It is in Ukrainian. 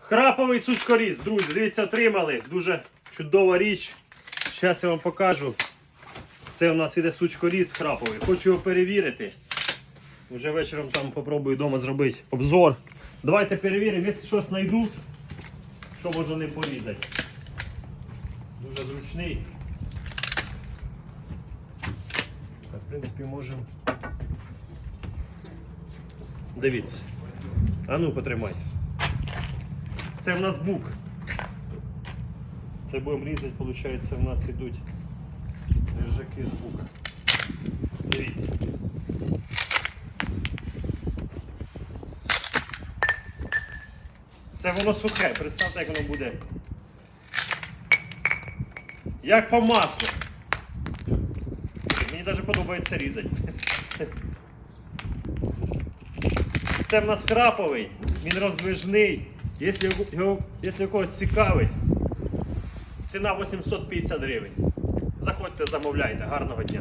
Храповий сучкоріз, друзі, дивіться, отримали. Дуже чудова річ. Зараз я вам покажу. Це у нас іде сучкоріз храповий. Хочу його перевірити. Вже вечором там попробую вдома зробити обзор. Давайте перевіримо, якщо щось знайду, що можна не порізати. Дуже зручний. Так, в принципі, можемо. Дивіться. А ну, потримай. Це в нас бук. Це будемо різати, виходить, в нас йдуть рижаки з бука. Дивіться. Це воно сухе, представте, як воно буде. Як по маслу. Мені навіть подобається різати. Це в нас храповий, він роздвижний. Якщо когось цікавить, ціна 850 гривень. Заходьте, замовляйте. Гарного дня.